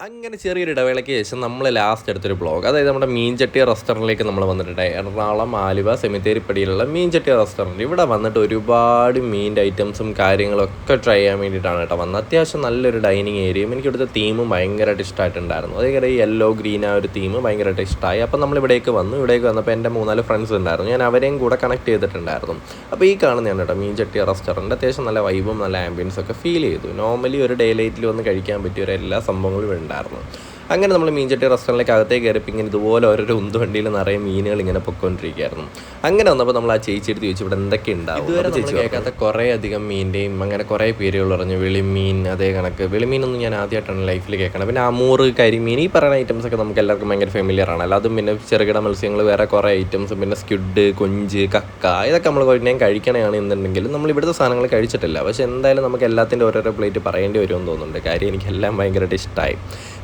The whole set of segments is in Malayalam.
അങ്ങനെ ചെറിയൊരു ഇടവേളയ്ക്ക് ശേഷം നമ്മൾ ലാസ്റ്റ് എടുത്തൊരു ബ്ലോഗ്, അതായത് നമ്മുടെ മീൻചട്ടി റെസ്റ്റോറൻറ്റിലേക്ക് നമ്മൾ വന്നിട്ടുണ്ട്. എറണാകുളം ആലുവ സെമിത്തേരിപ്പടിയിലുള്ള മീൻചട്ടി റെസ്റ്റോറൻറ്റ്. ഇവിടെ വന്നിട്ട് ഒരുപാട് മീൻ്റെ ഐറ്റംസും കാര്യങ്ങളൊക്കെ ട്രൈ ചെയ്യാൻ വേണ്ടിയിട്ടാണ് കേട്ടോ വന്നത്. അത്യാവശ്യം നല്ലൊരു ഡൈനിങ് ഏരിയയും എനിക്ക് ഇവിടുത്തെ തീമും ഭയങ്കരമായിട്ട് ഇഷ്ടമായിട്ടുണ്ടായിരുന്നു. അതേപോലെ യെല്ലോ ഗ്രീൻ ആ ഒരു തീം ഭയങ്കരമായിട്ട് ഇഷ്ടമായി. അപ്പോൾ നമ്മൾ ഇവിടേക്ക് വന്നപ്പോൾ എൻ്റെ 3-4 ഫ്രണ്ട്സ് ഉണ്ടായിരുന്നു. ഞാൻ അവരെയും കൂടെ കണക്ട് ചെയ്തിട്ടുണ്ടായിരുന്നു. അപ്പോൾ ഈ കാണുന്നതാണ് കേട്ടോ മീൻചട്ടി റെസ്റ്റോറൻറ്റ്. അത്യാവശ്യം നല്ല വൈബും നല്ല ആംബിയൻസും ഒക്കെ ഫീൽ ചെയ്തു. നോർമലി ഒരു ഡേ ലൈറ്റിൽ വന്ന് കഴിക്കാൻ പറ്റിയ ഒരു എല്ലാ സംഭവങ്ങളും ഉണ്ടായിരുന്നു. അങ്ങനെ നമ്മൾ മീൻചട്ടി റെസ്റ്റോറൻറ്റിലേക്ക് അകത്തേക്ക് കയറിയപ്പോൾ ഇങ്ങനെ ഇതുപോലെ ഓരോരോ ഉന്തുവണ്ടിയിൽ നിറയെ മീനുകൾ ഇങ്ങനെ പൊയ്ക്കൊണ്ടിരിക്കുകയായിരുന്നു. അങ്ങനെ വന്നപ്പോൾ നമ്മൾ ആ ചേച്ചി എടുത്ത് ചോദിച്ചു ഇവിടെ എന്തൊക്കെ ഉണ്ടാവും. ഇതുവരെ ചേച്ചി കേൾക്കാത്ത കുറേ അധികം മീൻ്റെയും അങ്ങനെ കുറേ പേരുകൾ പറഞ്ഞു. വെളിമീൻ, അതേ കണക്ക് വെളിമീനൊന്നും ഞാൻ ആദ്യമായിട്ടാണ് ലൈഫിൽ കേൾക്കണം. പിന്നെ അമൂറ്, കരിമീൻ, ഈ പറയുന്ന ഐറ്റംസൊക്കെ നമുക്ക് എല്ലാവർക്കും ഭയങ്കര ഫെമിലിയർ ആണ്. അതും പിന്നെ ചെറുകിട മത്സ്യങ്ങൾ വേറെ കുറേ ഐറ്റംസും, പിന്നെ സ്ക്വിഡ്, കൊഞ്ച്, കക്ക, ഇതൊക്കെ നമ്മൾ കൊണ്ടിനും കഴിക്കണതാണ് എന്നുണ്ടെങ്കിലും നമ്മൾ ഇവിടുത്തെ സാധനങ്ങൾ കഴിച്ചിട്ടില്ല. പക്ഷേ എന്തായാലും നമുക്ക് എല്ലാത്തിൻ്റെ ഓരോരോ പ്ലേറ്റ് പറയേണ്ടി വരുമെന്ന് തോന്നുന്നുണ്ട്. കാര്യം എനിക്കെല്ലാം ഭയങ്കരമായിട്ട് ഇഷ്ടമായി.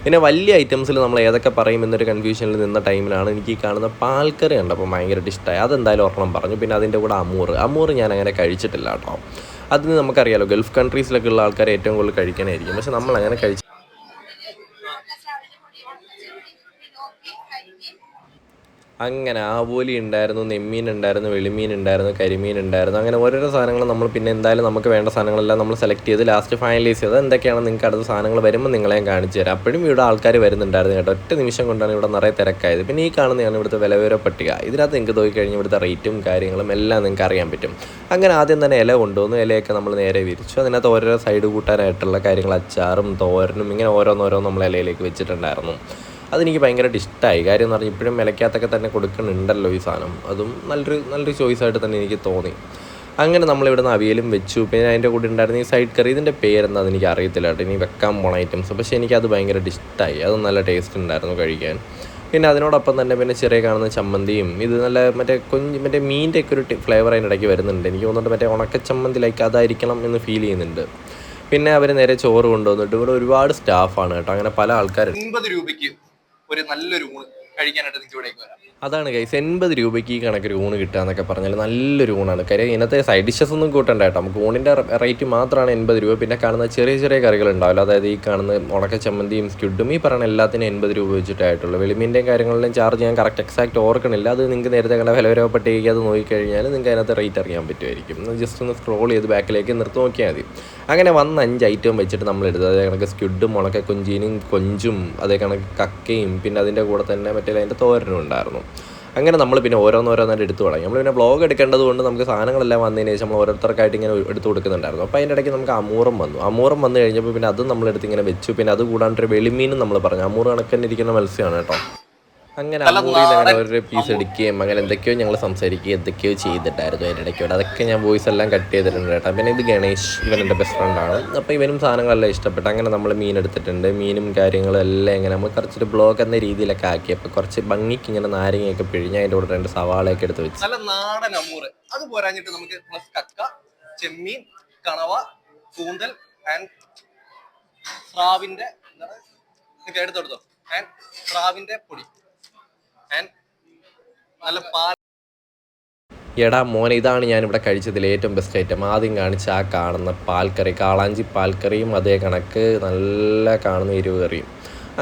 പിന്നെ വലിയ ഐറ്റംസിൽ നമ്മൾ ഏതൊക്കെ പറയും എന്നൊരു കൺഫ്യൂഷനിൽ നിന്ന ടൈമിലാണ് എനിക്ക് ഈ കാണുന്ന പാൽക്കറി കണ്ടപ്പോൾ ഭയങ്കരമായിട്ട് ഇഷ്ടമായി. അതെന്തായാലും ഒരെണ്ണം പറഞ്ഞു. പിന്നെ അതിൻ്റെ കൂടെ അമൂറ് ഞാൻ അങ്ങനെ കഴിച്ചിട്ടില്ല കേട്ടോ. അതിന് നമുക്കറിയാലോ ഗൾഫ് കൺട്രീസിലൊക്കെ ഉള്ള ആൾക്കാർ ഏറ്റവും കൂടുതൽ കഴിക്കാനായിരിക്കും. പക്ഷെ നമ്മൾ അങ്ങനെ അങ്ങനെ ആവോലി ഉണ്ടായിരുന്നു, നെമ്മീൻ ഉണ്ടായിരുന്നു, വെളിമീൻ ഉണ്ടായിരുന്നു, കരിമീൻ ഉണ്ടായിരുന്നു. അങ്ങനെ ഓരോരോ സാധനങ്ങൾ നമ്മൾ പിന്നെ എന്തായാലും നമുക്ക് വേണ്ട സാധനങ്ങളെല്ലാം നമ്മൾ സെലക്ട് ചെയ്ത് ലാസ്റ്റ് ഫൈനലൈസ് ചെയ്ത് എന്തൊക്കെയാണ് നിങ്ങൾക്ക് അടുത്ത സാധനങ്ങൾ വരുമ്പോൾ നിങ്ങളെയും കാണിച്ചു തരാം. അപ്പോഴും ഇവിടെ ആൾക്കാർ വരുന്നുണ്ടായിരുന്നു കേട്ടോ. ഒറ്റ നിമിഷം കൊണ്ടാണ് ഇവിടെ നിറയെ തിരക്കായത്. പിന്നെ ഈ കാണുന്നതാണ് ഇവിടുത്തെ വിലവിവര പട്ടിക. ഇതിനകത്ത് നിങ്ങൾക്ക് നോക്കിക്കഴിഞ്ഞാൽ ഇവിടുത്തെ റേറ്റും കാര്യങ്ങളും എല്ലാം നിങ്ങൾക്ക് അറിയാൻ പറ്റും. അങ്ങനെ ആദ്യം തന്നെ ഇല കൊണ്ടുവന്നു. ഇലയൊക്കെ നമ്മൾ നേരെ വിരിച്ചു. അതിനകത്ത് ഓരോരോ സൈഡ് കൂട്ടാനായിട്ടുള്ള കാര്യങ്ങൾ, അച്ചാറും തോരനും, ഇങ്ങനെ ഓരോന്നോരോന്ന് നമ്മൾ ഇലയിലേക്ക് വെച്ചിട്ടുണ്ടായിരുന്നു. അതെനിക്ക് ഭയങ്കരമായിട്ട് ഇഷ്ടമായി. കാര്യം എന്ന് പറഞ്ഞാൽ ഇപ്പോഴും വിലക്കകത്തൊക്കെ തന്നെ കൊടുക്കുന്നുണ്ടല്ലോ ഈ സാധനം. അതും നല്ലൊരു ചോയ്സായിട്ട് തന്നെ എനിക്ക് തോന്നി. അങ്ങനെ നമ്മളിവിടുന്ന് അവിയലും വെച്ചു. പിന്നെ അതിൻ്റെ കൂടെ ഉണ്ടായിരുന്ന ഈ സൈഡ് കറി, ഇതിൻ്റെ പേരെന്താണെന്ന് എനിക്ക് അറിയത്തില്ല കേട്ടോ, ഇനി വെക്കാൻ പോണ ഐറ്റംസ്. പക്ഷേ എനിക്കത് ഭയങ്കരമായിട്ട് ഇഷ്ടമായി. അത് നല്ല ടേസ്റ്റ് ഉണ്ടായിരുന്നു കഴിക്കാൻ. പിന്നെ അതിനോടൊപ്പം തന്നെ പിന്നെ ചെറിയ കാണുന്ന ചമ്മന്തിയും, ഇത് നല്ല മറ്റേ മീൻ്റെ ഒക്കെ ഒരു ഫ്ലേവർ അതിൻ്റെ ഇടയ്ക്ക് വരുന്നുണ്ട്. എനിക്ക് തോന്നുന്നുണ്ട് മറ്റേ ഉണക്കച്ചമ്മന്തി ലൈക്ക് അതായിരിക്കണം എന്ന് ഫീൽ ചെയ്യുന്നുണ്ട്. പിന്നെ അവർ നേരെ ചോറ് കൊണ്ടുവന്നിട്ട് ഇവിടെ ഒരുപാട് സ്റ്റാഫാണ് കേട്ടോ. അങ്ങനെ പല ആൾക്കാരുണ്ട്. 80 രൂപയ്ക്ക് ഒരു നല്ലൊരു ഊണ് കഴിക്കാനായിട്ട് നിങ്ങൾക്ക് ഇവിടേക്ക് വരാം. അതാണ് ഗൈസ്, 80 രൂപയ്ക്ക് ഈ കണക്കൊരു ഊണ് കിട്ടുക എന്നൊക്കെ പറഞ്ഞാൽ നല്ലൊരു ഊണാണ്. കാര്യം ഇതിനകത്തെ സൈഡ് ഡിഷസ് ഒന്നും കൂട്ടണ്ട കേട്ടോ. നമുക്ക് ഊണിൻ്റെ റേറ്റ് മാത്രമാണ് 80 രൂപ. പിന്നെ കാണുന്ന ചെറിയ ചെറിയ കറികളുണ്ടാവില്ല, അതായത് ഈ കാണുന്ന ഉണക്ക ചമ്മന്തിയും സ്ക്വിഡും, ഈ പറയുന്ന എല്ലാത്തിനും 80 രൂപ വെച്ചിട്ടായിട്ടുള്ളൂ. വെളിമീൻ്റെയും കാര്യങ്ങളിലും ചാർജ് ഞാൻ കറക്റ്റ് എക്സാക്റ്റ് ഓർക്കണില്ല. അത് നിങ്ങൾക്ക് നേരത്തെ കണ്ട വിലവരവ് പട്ടികയ്ക്ക് അത് നോക്കിക്കഴിഞ്ഞാൽ നിങ്ങൾക്ക് അതിനകത്ത് റേറ്റ് അറിയാൻ പറ്റുമായിരിക്കും. ജസ്റ്റ് ഒന്ന് സ്ക്രോൾ ചെയ്ത് ബാക്കിലേക്ക് നിർത്തി നോക്കിയാൽ മതി. അങ്ങനെ വന്ന് 5 ഐറ്റം വെച്ചിട്ട് നമ്മൾ എടുത്തത്. അതേ കണക്ക് സ്ക്വിഡും ഉണക്ക കൊഞ്ചും അതേ കണക്ക് കക്കയും, പിന്നെ അതിൻ്റെ കൂടെ തന്നെ അതിൻ്റെ തോരനും ഉണ്ടായിരുന്നു. അങ്ങനെ നമ്മൾ പിന്നെ ഓരോന്നോരോന്നായിട്ട് എടുത്തു തുടങ്ങി. നമ്മൾ പിന്നെ ബ്ലോഗ് എടുക്കേണ്ടത് കൊണ്ട് നമുക്ക് സാധനങ്ങളെല്ലാം വന്നതിന് ശേഷം നമ്മൾ ഓരോരുത്തർക്കായിട്ട് ഇങ്ങനെ എടുത്ത് കൊടുക്കുന്നുണ്ടായിരുന്നു. അപ്പോൾ അതിൻ്റെ ഇടയ്ക്ക് നമുക്ക് അമൂറും വന്നു കഴിഞ്ഞപ്പോൾ പിന്നെ അതും നമ്മളെടുത്ത് ഇങ്ങനെ വെച്ചു. പിന്നെ അത് കൂടാണ്ടൊരു വെളിമീനും നമ്മൾ പറഞ്ഞു. അമൂറ് കണക്കന്നെ ഇരിക്കുന്ന മത്സ്യമാണ് കേട്ടോ. അങ്ങനെ അമൂറിൽ നിന്ന് അങ്ങനെ ഓരോ പീസ് എടുക്കുകയും അങ്ങനെ എന്തൊക്കെയോ ഞങ്ങൾ സംസാരിക്കുകയും എന്തൊക്കെയോ ചെയ്തിട്ടായിരുന്നു അതിൻ്റെ ഇടയ്ക്ക്. അതൊക്കെ ഞാൻ വോയിസ് എല്ലാം കട്ട് ചെയ്തിട്ടുണ്ട് കേട്ടോ. പിന്നെ ഇത് ഗണേഷ്, ഇവൻ എൻ്റെ ബെസ്റ്റ് ഫ്രണ്ടാണ്. അപ്പോൾ ഇവനും സാധനങ്ങളെല്ലാം ഇഷ്ടപ്പെട്ടു. അങ്ങനെ നമ്മൾ മീൻ എടുത്തിട്ടുണ്ട്. മീനും കാര്യങ്ങളും എല്ലാം ഇങ്ങനെ നമ്മൾ കുറച്ചൊരു ബ്ലോഗ് എന്ന രീതിയിലൊക്കെ ആക്കി. അപ്പോൾ കുറച്ച് ഭംഗിക്ക് ഇങ്ങനെ നാരങ്ങയൊക്കെ പിഴിഞ്ഞ് അതിൻ്റെ കൂടെ 2 സവാളയൊക്കെ എടുത്ത് വെച്ച്. നല്ല നാടൻ അമൂറ് അത് പോരാഞ്ഞിട്ട് നമുക്ക് പ്ലസ് കക്ക, ചെമ്മീൻ, കണവ, കൂന്തൽ ആൻഡ് സ്രാവിന്റെ എടുത്തെടുത്തോ ആൻഡ് സ്രാവിന്റെ പൊടി ആൻഡ് നല്ല പാൽ. എടാ മോനെ, ഇതാണ് ഞാനിവിടെ കഴിച്ചതിൽ ഏറ്റവും ബെസ്റ്റ് ഐറ്റം. ആദ്യം കാണിച്ച ആ കാണുന്ന പാൽക്കറി, കാളാഞ്ചി പാൽക്കറിയും അതേ കണക്ക് നല്ല കാണുന്ന എരിവുകറിയും.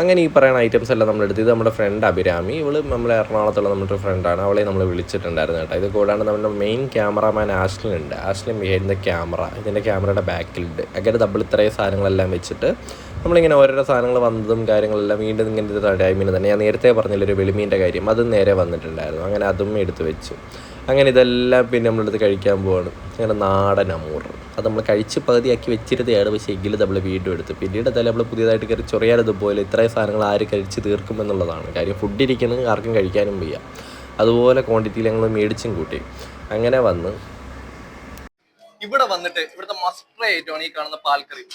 അങ്ങനെ ഈ പറയുന്ന ഐറ്റംസ് എല്ലാം നമ്മളെടുത്ത്, ഇത് നമ്മുടെ ഫ്രണ്ട് അഭിരാമി, ഇവള് നമ്മുടെ എറണാകുളത്തുള്ള നമ്മുടെ ഫ്രണ്ടാണ്. അവളെ നമ്മൾ വിളിച്ചിട്ടുണ്ടായിരുന്നു കേട്ടോ. ഇത് കൂടാണ്ട് നമ്മുടെ മെയിൻ ക്യാമറാമാൻ ആഷ്ലിനുണ്ട്. ആഷ്ലിൻ ബിഹൈൻഡ് ദ ക്യാമറ, ഇതിൻ്റെ ക്യാമറയുടെ ബാക്കിലുണ്ട്. അങ്ങനെ ഡബിൾ ഇത്രയും സാധനങ്ങളെല്ലാം വെച്ചിട്ട് നമ്മളിങ്ങനെ ഓരോരോ സാധനങ്ങൾ വന്നതും കാര്യങ്ങളെല്ലാം വീണ്ടും ഇങ്ങനത്തെ ടൈമിന് തന്നെ ഞാൻ നേരത്തെ പറഞ്ഞില്ലൊരു വെളിമീൻ്റെ കാര്യം, അതും നേരെ വന്നിട്ടുണ്ടായിരുന്നു. അങ്ങനെ അതും എടുത്ത് വെച്ചു. അങ്ങനെ ഇതെല്ലാം പിന്നെ നമ്മളെടുത്ത് കഴിക്കാൻ പോവാണ്. അങ്ങനെ നാടൻ അമൂർ അത് നമ്മൾ കഴിച്ച് പകുതിയാക്കി വെച്ചിരുന്നതാണ്. പക്ഷേ എങ്കിലും നമ്മൾ വീണ്ടും എടുത്ത് പിന്നീട് എന്തായാലും നമ്മൾ പുതിയതായിട്ട് കയറി ചൊറിയാനതുപോലെ ഇത്രയും സാധനങ്ങൾ ആര് കഴിച്ച് തീർക്കുമെന്നുള്ളതാണ് കാര്യം. ഫുഡ് ഇരിക്കുന്നത് ആർക്കും കഴിക്കാനും വയ്യ. അതുപോലെ ക്വാണ്ടിറ്റിയിൽ ഞങ്ങൾ മേടിച്ചും കൂട്ടി. അങ്ങനെ വന്ന് ഇവിടെ വന്നിട്ട് ഇവിടുത്തെ മസ്റ്റ് ഐറ്റമാണ് ഈ കാണുന്ന പാൽക്കറി.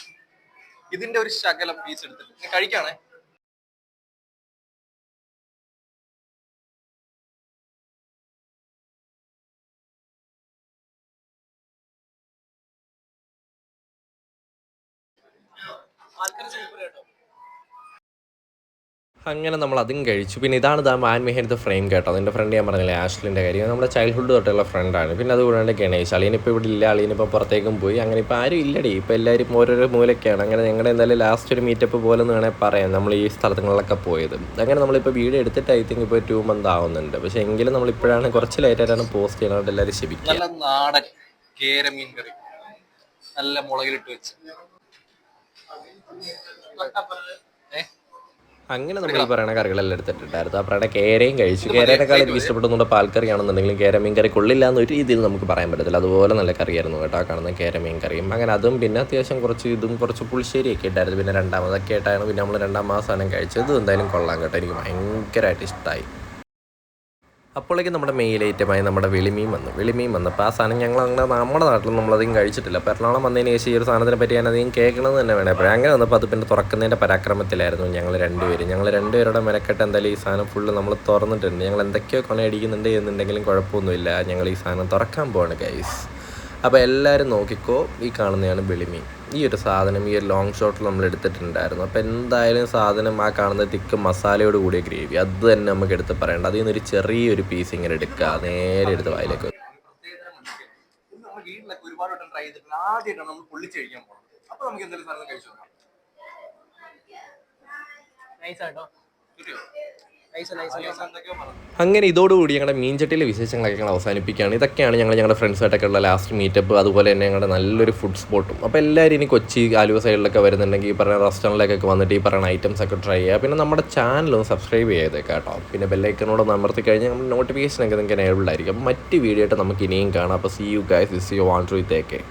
ഇതിന്റെ ഒരു ശകലം പീസ് എടുത്തിട്ട് കഴിക്കാണേ. പാൽക്കറി സൂപ്പർ കേട്ടോ. അങ്ങനെ നമ്മൾ അതും കഴിച്ചു. പിന്നെ ഇതാണ് വാൻ മെഹേനത്തെ ഫ്രെയിം കേട്ടോ. അതിൻ്റെ ഫ്രണ്ട് ഞാൻ പറഞ്ഞില്ലേ ആഷ്ലിൻ്റെ കാര്യം, നമ്മുടെ ചൈൽഡ്ഹുഡ് തൊട്ടുള്ള ഫ്രണ്ടാണ്. പിന്നെ അതുകൂടാണ്ട് ഗണേഷ്, അളിയനിപ്പോൾ ഇവിടെ ഇല്ല, അളിയനിപ്പോൾ പുറത്തേക്കും പോയി. അങ്ങനെ ഇപ്പോൾ ആരും ഇല്ലടി, ഇപ്പോൾ എല്ലാവരും ഓരോരോ മൂലൊക്കെയാണ്. അങ്ങനെ ഞങ്ങളുടെ എന്തായാലും ലാസ്റ്റ് ഒരു മീറ്റപ്പ് പോലെ എന്ന് വേണമെങ്കിൽ പറയാം നമ്മൾ ഈ സ്ഥലങ്ങളിലൊക്കെ പോയത്. അങ്ങനെ നമ്മളിപ്പോൾ വീഡിയോ എടുത്തിട്ട് ഐ തിങ്ക് ഇപ്പോൾ 2 months ആവുന്നുണ്ട്. പക്ഷേ എങ്കിലും നമ്മളിപ്പോഴാണ് കുറച്ച് ലേറ്റായിട്ടാണ് പോസ്റ്റ് ചെയ്യുന്നത്, എല്ലാവരും ക്ഷമിക്കുക. നല്ല നാടൻ കേരമീൻ കറി, നല്ല മുളകിലിട്ട് വെച്ച്. അങ്ങനെ നമ്മൾ ഈ പറയുന്ന കറികളെല്ലാം എടുത്തിട്ടുണ്ടായിരുന്നു. അപ്പോൾ കേരയും കഴിച്ചു. കേരേനേക്കാൾ എനിക്ക് ഇഷ്ടപ്പെടുന്നുണ്ട് പാൽക്കറിയാണെന്നുണ്ടെങ്കിലും കേര മീൻ കറി കൊള്ളില്ല എന്നൊരു രീതിയിൽ നമുക്ക് പറയാൻ പറ്റത്തില്ല. അതുപോലെ നല്ല കറിയായിരുന്നു കേട്ടോ കാണുന്ന കേര മീൻ കറിയും. അങ്ങനെ അതും പിന്നെ അത്യാവശ്യം കുറച്ച് പുളിശ്ശേരിയൊക്കെ ഉണ്ടായിരുന്നു. പിന്നെ രണ്ടാമതൊക്കെ ആയിട്ടാണ് പിന്നെ നമ്മൾ 2ാം മാസമാണ് കഴിച്ചത്. എന്തായാലും കൊള്ളാം കേട്ടോ, എനിക്ക് ഭയങ്കരമായിട്ട് ഇഷ്ടമായി. അപ്പോഴേക്കും നമ്മുടെ മെയിൽ ഐറ്റമായി നമ്മുടെ വെളിമീൻ വന്നപ്പോൾ ആ സാധനം ഞങ്ങൾ അങ്ങനെ നമ്മുടെ നാട്ടിൽ നമ്മളധികം കഴിച്ചിട്ടില്ല. അപ്പോൾ എറണാകുളം വന്നതിന് ശേഷം ഈ ഒരു സാധനത്തിനെ പറ്റി ഞാൻ അധികം കേൾക്കണമെന്ന് തന്നെ വേണം. അപ്പോൾ അങ്ങനെ വന്നപ്പോൾ അത് പിന്നെ തുറക്കുന്നതിൻ്റെ പരാക്രമത്തിലായിരുന്നു ഞങ്ങൾ രണ്ടുപേരുടെ മെനക്കെട്ട് എന്തായാലും ഈ സാധനം ഫുള്ള് നമ്മൾ തുറന്നിട്ടുണ്ട്. ഞങ്ങൾ എന്തൊക്കെയോ കൊണയടിക്കുന്നുണ്ട് എന്നുണ്ടെങ്കിലും കുഴപ്പമൊന്നുമില്ല, ഞങ്ങൾ ഈ സാധനം തുറക്കാൻ പോവാണ് ഗൈസ്. അപ്പോൾ എല്ലാവരും നോക്കിക്കോ, ഈ കാണുന്നതാണ് വെളിമീൻ. ഈ ഒരു സാധനം ഈ ഒരു ലോങ് ഷോട്ടിൽ നമ്മൾ എടുത്തിട്ടുണ്ടായിരുന്നു. അപ്പോൾ എന്തായാലും സാധനം ആ കാണുന്ന തിക്ക് മസാലയോട് കൂടിയ ഗ്രേവി അത് തന്നെ നമുക്ക് എടുത്ത് പറയേണ്ട. അതിൽ നിന്നൊരു ചെറിയൊരു പീസ് ഇങ്ങനെ എടുക്കുക, നേരെ എടുത്ത് വായിലേക്ക്. വീട്ടിലൊക്കെ ഒരുപാട് വട്ടം ട്രൈ ചെയ്തിട്ടുണ്ട്, ആദ്യമായിട്ടാണ് നമ്മൾ പൊള്ളിച്ച് കഴിക്കാൻ പോകുന്നത്. അപ്പൊ നമുക്ക് എന്തെങ്കിലും സാധനം കഴിച്ചു നോക്കാം. അങ്ങനെ ഇതോടുകൂടി ഞങ്ങളുടെ മീൻചട്ടിയിലെ വിശേഷങ്ങളൊക്കെ ഞങ്ങൾ അവസാനിപ്പിക്കുകയാണ്. ഇതൊക്കെയാണ് ഞങ്ങളുടെ ഫ്രണ്ട്സായിട്ടൊക്കെ ഉള്ള ലാസ്റ്റ് മീറ്റപ്പ്, അതുപോലെ തന്നെ ഞങ്ങളുടെ നല്ലൊരു ഫുഡ് സ്പോട്ടും. അപ്പോൾ എല്ലാവരും ഇനി കൊച്ചി ആലുവ സൈഡിലൊക്കെ വരുന്നുണ്ടെങ്കിൽ ഈ പറയുന്ന റെസ്റ്റോറൻറ്റിലേക്കൊക്കെ വന്നിട്ട് ഈ പറയുന്ന ഐറ്റംസ് ഒക്കെ ട്രൈ ചെയ്യുക. പിന്നെ നമ്മുടെ ചാനലും സബ്സ്ക്രൈബ് ചെയ്തേക്കാം കേട്ടോ. പിന്നെ ബെല്ലൈക്കനോട് അമർത്തി കഴിഞ്ഞാൽ നമ്മുടെ നോട്ടിഫിക്കേഷനൊക്കെ നിങ്ങൾക്ക് എനേബിൾഡ് ആയിരിക്കും. അപ്പോൾ മറ്റ് വീഡിയോ ആയിട്ട് നമുക്ക് ഇനിയും കാണാം. അപ്പോൾ see you guys, this you want to take care.